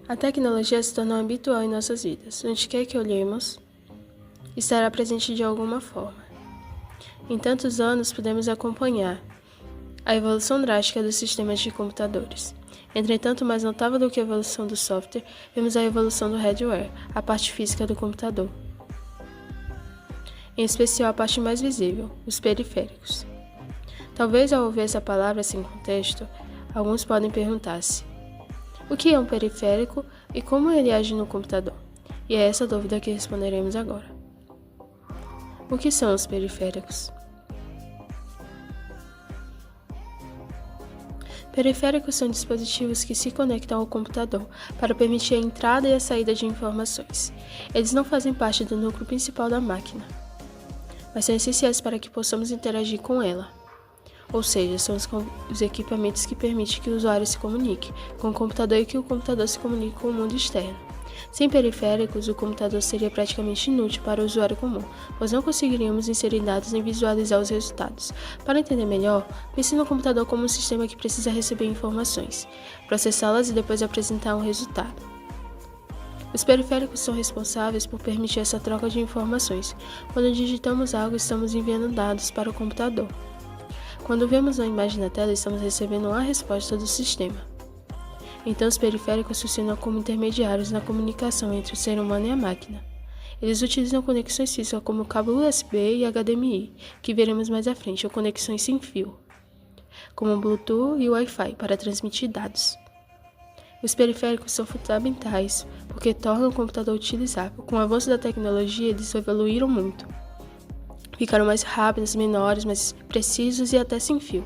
A tecnologia se tornou habitual em nossas vidas. Onde quer que olhemos, estará presente de alguma forma. Em tantos anos, podemos acompanhar a evolução drástica dos sistemas de computadores. Entretanto, mais notável do que a evolução do software, vemos a evolução do hardware, a parte física do computador. Em especial a parte mais visível, os periféricos. Talvez ao ouvir essa palavra sem contexto, alguns podem perguntar-se: o que é um periférico e como ele age no computador? E é essa dúvida que responderemos agora. O que são os periféricos? Periféricos são dispositivos que se conectam ao computador para permitir a entrada e a saída de informações. Eles não fazem parte do núcleo principal da máquina, mas são essenciais para que possamos interagir com ela. Ou seja, são os equipamentos que permitem que o usuário se comunique com o computador e que o computador se comunique com o mundo externo. Sem periféricos, o computador seria praticamente inútil para o usuário comum, pois não conseguiríamos inserir dados nem visualizar os resultados. Para entender melhor, pense no computador como um sistema que precisa receber informações, processá-las e depois apresentar um resultado. Os periféricos são responsáveis por permitir essa troca de informações. Quando digitamos algo, estamos enviando dados para o computador. Quando vemos uma imagem na tela, estamos recebendo uma resposta do sistema. Então, os periféricos funcionam como intermediários na comunicação entre o ser humano e a máquina. Eles utilizam conexões físicas como o cabo USB e HDMI, que veremos mais à frente, ou conexões sem fio, como o Bluetooth e o Wi-Fi, para transmitir dados. Os periféricos são fundamentais porque tornam o computador utilizável. Com o avanço da tecnologia, eles evoluíram muito. Ficaram mais rápidos, menores, mais precisos e até sem fio.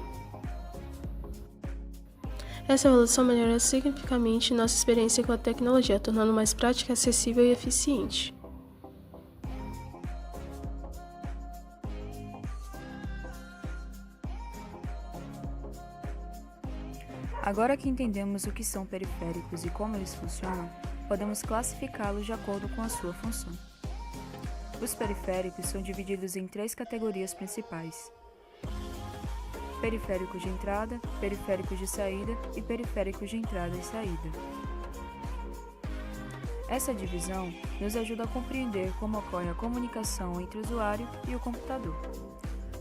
Essa evolução melhorou significativamente nossa experiência com a tecnologia, tornando mais prática, acessível e eficiente. Agora que entendemos o que são periféricos e como eles funcionam, podemos classificá-los de acordo com a sua função. Os periféricos são divididos em 3 categorias principais: periféricos de entrada, periféricos de saída e periféricos de entrada e saída. Essa divisão nos ajuda a compreender como ocorre a comunicação entre o usuário e o computador.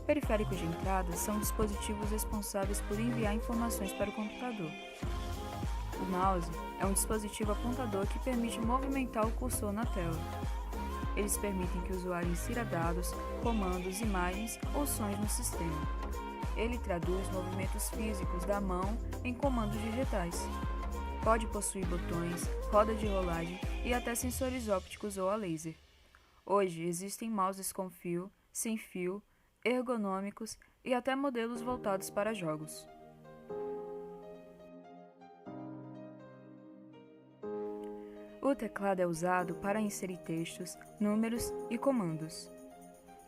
Periféricos de entrada são dispositivos responsáveis por enviar informações para o computador. O mouse é um dispositivo apontador que permite movimentar o cursor na tela. Eles permitem que o usuário insira dados, comandos, imagens ou sons no sistema. Ele traduz movimentos físicos da mão em comandos digitais. Pode possuir botões, roda de rolagem e até sensores ópticos ou a laser. Hoje existem mouses com fio, sem fio, ergonômicos e até modelos voltados para jogos. O teclado é usado para inserir textos, números e comandos.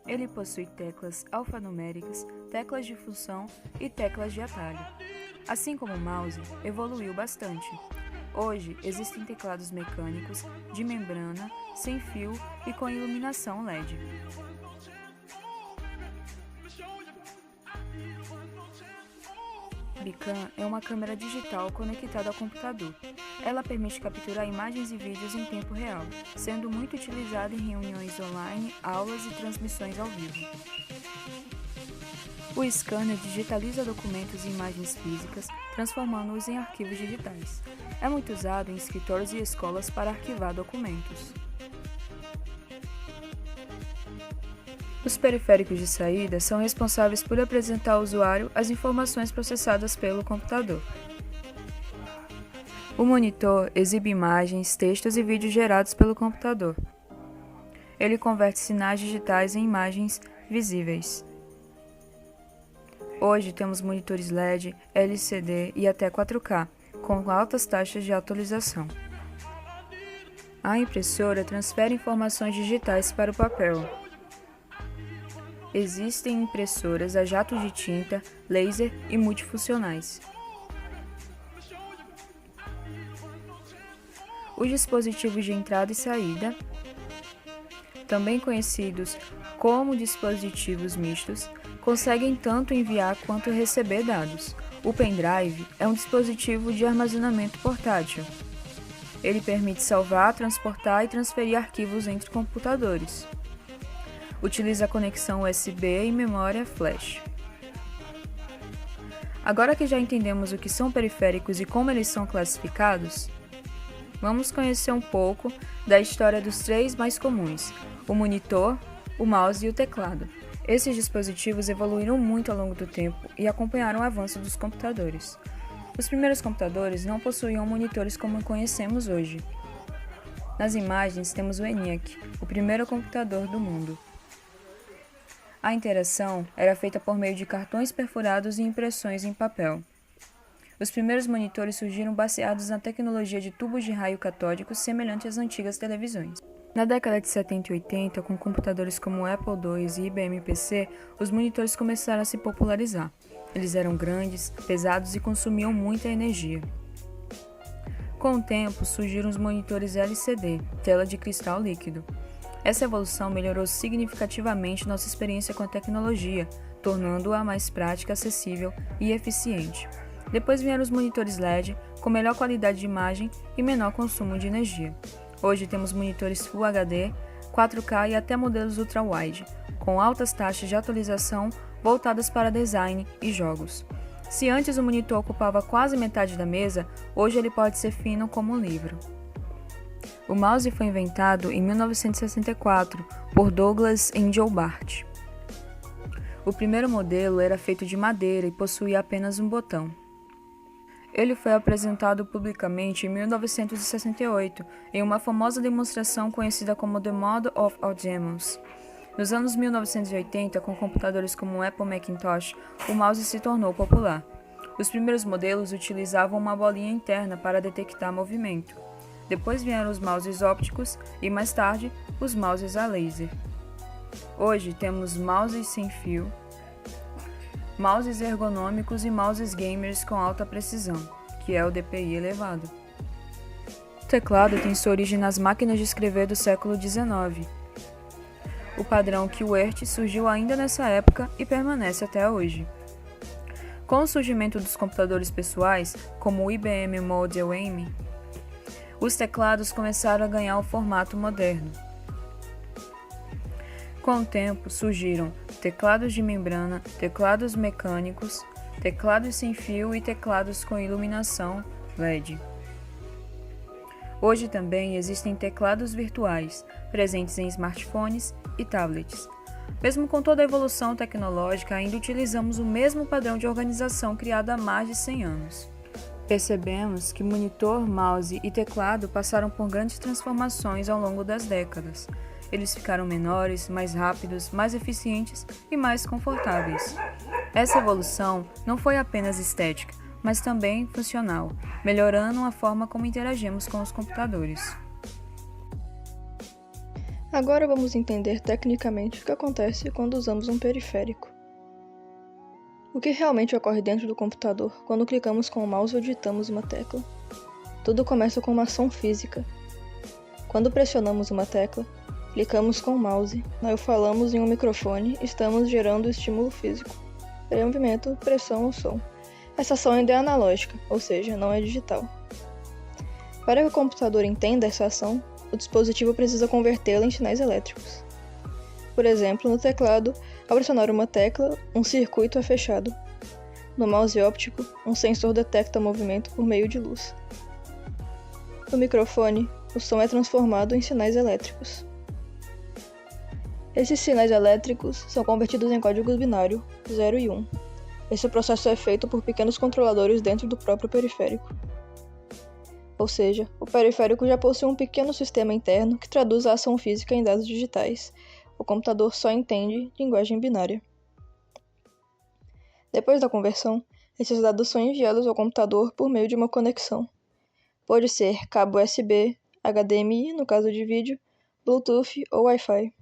Ele possui teclas alfanuméricas, teclas de função e teclas de atalho. Assim como o mouse, evoluiu bastante. Hoje, existem teclados mecânicos, de membrana, sem fio e com iluminação LED. Bicam é uma câmera digital conectada ao computador. Ela permite capturar imagens e vídeos em tempo real, sendo muito utilizada em reuniões online, aulas e transmissões ao vivo. O scanner digitaliza documentos e imagens físicas, transformando-os em arquivos digitais. É muito usado em escritórios e escolas para arquivar documentos. Os periféricos de saída são responsáveis por apresentar ao usuário as informações processadas pelo computador. O monitor exibe imagens, textos e vídeos gerados pelo computador. Ele converte sinais digitais em imagens visíveis. Hoje temos monitores LED, LCD e até 4K, com altas taxas de atualização. A impressora transfere informações digitais para o papel. Existem impressoras a jato de tinta, laser e multifuncionais. Os dispositivos de entrada e saída, também conhecidos como dispositivos mistos, conseguem tanto enviar quanto receber dados. O pendrive é um dispositivo de armazenamento portátil. Ele permite salvar, transportar e transferir arquivos entre computadores. Utiliza a conexão USB e memória flash. Agora que já entendemos o que são periféricos e como eles são classificados, vamos conhecer um pouco da história dos três mais comuns: o monitor, o mouse e o teclado. Esses dispositivos evoluíram muito ao longo do tempo e acompanharam o avanço dos computadores. Os primeiros computadores não possuíam monitores como conhecemos hoje. Nas imagens temos o ENIAC, o primeiro computador do mundo. A interação era feita por meio de cartões perfurados e impressões em papel. Os primeiros monitores surgiram baseados na tecnologia de tubos de raio catódicos semelhante às antigas televisões. Na década de 70 e 80, com computadores como o Apple II e IBM PC, os monitores começaram a se popularizar. Eles eram grandes, pesados e consumiam muita energia. Com o tempo, surgiram os monitores LCD, tela de cristal líquido. Essa evolução melhorou significativamente nossa experiência com a tecnologia, tornando-a mais prática, acessível e eficiente. Depois vieram os monitores LED, com melhor qualidade de imagem e menor consumo de energia. Hoje temos monitores Full HD, 4K e até modelos ultra-wide, com altas taxas de atualização voltadas para design e jogos. Se antes o monitor ocupava quase metade da mesa, hoje ele pode ser fino como um livro. O mouse foi inventado em 1964 por Douglas Engelbart. O primeiro modelo era feito de madeira e possuía apenas um botão. Ele foi apresentado publicamente em 1968, em uma famosa demonstração conhecida como The Model of All Demos. Nos anos 1980, com computadores como o Apple Macintosh, o mouse se tornou popular. Os primeiros modelos utilizavam uma bolinha interna para detectar movimento. Depois vieram os mouses ópticos e, mais tarde, os mouses a laser. Hoje temos mouses sem fio, mouses ergonômicos e mouses gamers com alta precisão, que é o DPI elevado. O teclado tem sua origem nas máquinas de escrever do século XIX. O padrão QWERTY surgiu ainda nessa época e permanece até hoje. Com o surgimento dos computadores pessoais, como o IBM Model M, os teclados começaram a ganhar o formato moderno. Com o tempo, surgiram teclados de membrana, teclados mecânicos, teclados sem fio e teclados com iluminação LED. Hoje também existem teclados virtuais, presentes em smartphones e tablets. Mesmo com toda a evolução tecnológica, ainda utilizamos o mesmo padrão de organização criado há mais de 100 anos. Percebemos que monitor, mouse e teclado passaram por grandes transformações ao longo das décadas. Eles ficaram menores, mais rápidos, mais eficientes e mais confortáveis. Essa evolução não foi apenas estética, mas também funcional, melhorando a forma como interagimos com os computadores. Agora vamos entender tecnicamente o que acontece quando usamos um periférico. O que realmente ocorre dentro do computador quando clicamos com o mouse ou digitamos uma tecla? Tudo começa com uma ação física. Quando pressionamos uma tecla, clicamos com o mouse, ou falamos em um microfone, estamos gerando estímulo físico. É movimento, pressão ou som. Essa ação ainda é analógica, ou seja, não é digital. Para que o computador entenda essa ação, o dispositivo precisa convertê-la em sinais elétricos. Por exemplo, no teclado, ao pressionar uma tecla, um circuito é fechado. No mouse óptico, um sensor detecta movimento por meio de luz. No microfone, o som é transformado em sinais elétricos. Esses sinais elétricos são convertidos em códigos binário, 0 e 1. Esse processo é feito por pequenos controladores dentro do próprio periférico. Ou seja, o periférico já possui um pequeno sistema interno que traduz a ação física em dados digitais. O computador só entende linguagem binária. Depois da conversão, esses dados são enviados ao computador por meio de uma conexão. Pode ser cabo USB, HDMI, no caso de vídeo, Bluetooth ou Wi-Fi.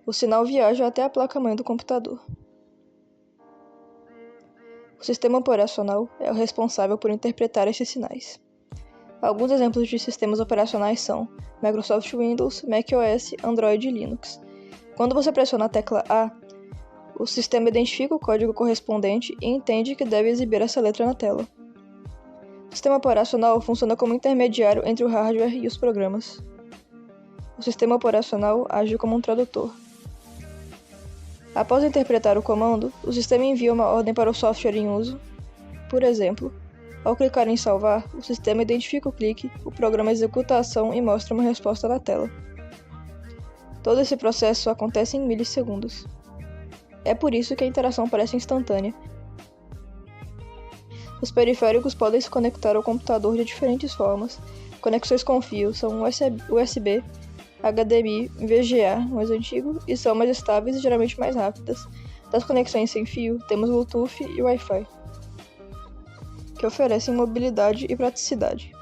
O sinal viaja até a placa-mãe do computador. O sistema operacional é o responsável por interpretar esses sinais. Alguns exemplos de sistemas operacionais são Microsoft Windows, macOS, Android e Linux. Quando você pressiona a tecla A, o sistema identifica o código correspondente e entende que deve exibir essa letra na tela. O sistema operacional funciona como intermediário entre o hardware e os programas. O sistema operacional age como um tradutor. Após interpretar o comando, o sistema envia uma ordem para o software em uso. Por exemplo, ao clicar em salvar, o sistema identifica o clique, o programa executa a ação e mostra uma resposta na tela. Todo esse processo acontece em milissegundos. É por isso que a interação parece instantânea. Os periféricos podem se conectar ao computador de diferentes formas. Conexões com fio são USB, HDMI, VGA, mais antigo, e são mais estáveis e geralmente mais rápidas. Das conexões sem fio, temos Bluetooth e Wi-Fi, que oferecem mobilidade e praticidade.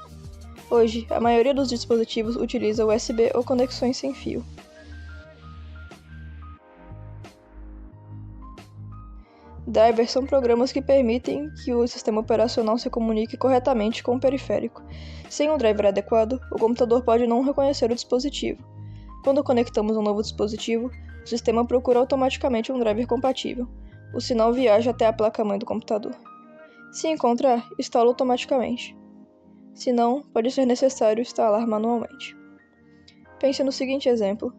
Hoje, a maioria dos dispositivos utiliza USB ou conexões sem fio. Drivers são programas que permitem que o sistema operacional se comunique corretamente com o periférico. Sem um driver adequado, o computador pode não reconhecer o dispositivo. Quando conectamos um novo dispositivo, o sistema procura automaticamente um driver compatível. O sinal viaja até a placa-mãe do computador. Se encontrar, instala automaticamente. Se não, pode ser necessário instalar manualmente. Pense no seguinte exemplo.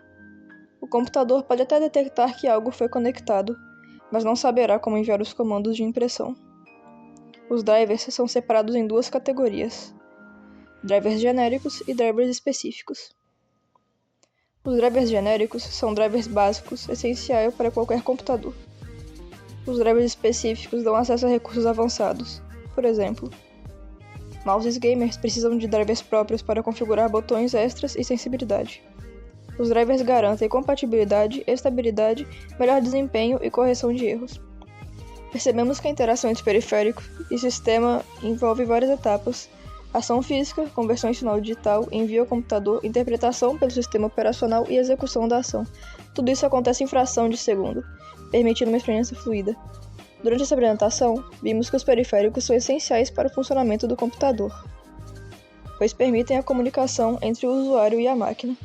O computador pode até detectar que algo foi conectado, mas não saberá como enviar os comandos de impressão. Os drivers são separados em duas categorias: drivers genéricos e drivers específicos. Os drivers genéricos são drivers básicos, essenciais para qualquer computador. Os drivers específicos dão acesso a recursos avançados. Por exemplo, mouses gamers precisam de drivers próprios para configurar botões extras e sensibilidade. Os drivers garantem compatibilidade, estabilidade, melhor desempenho e correção de erros. Percebemos que a interação entre periférico e sistema envolve várias etapas: ação física, conversão em sinal digital, envio ao computador, interpretação pelo sistema operacional e execução da ação. Tudo isso acontece em fração de segundo, permitindo uma experiência fluida. Durante essa apresentação, vimos que os periféricos são essenciais para o funcionamento do computador, pois permitem a comunicação entre o usuário e a máquina.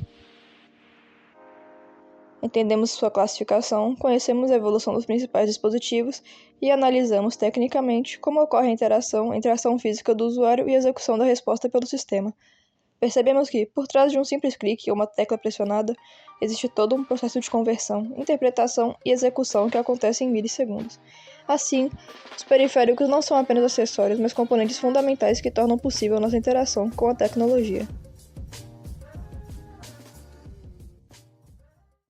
Entendemos sua classificação, conhecemos a evolução dos principais dispositivos e analisamos tecnicamente como ocorre a interação entre a ação física do usuário e a execução da resposta pelo sistema. Percebemos que, por trás de um simples clique ou uma tecla pressionada, existe todo um processo de conversão, interpretação e execução que acontece em milissegundos. Assim, os periféricos não são apenas acessórios, mas componentes fundamentais que tornam possível nossa interação com a tecnologia.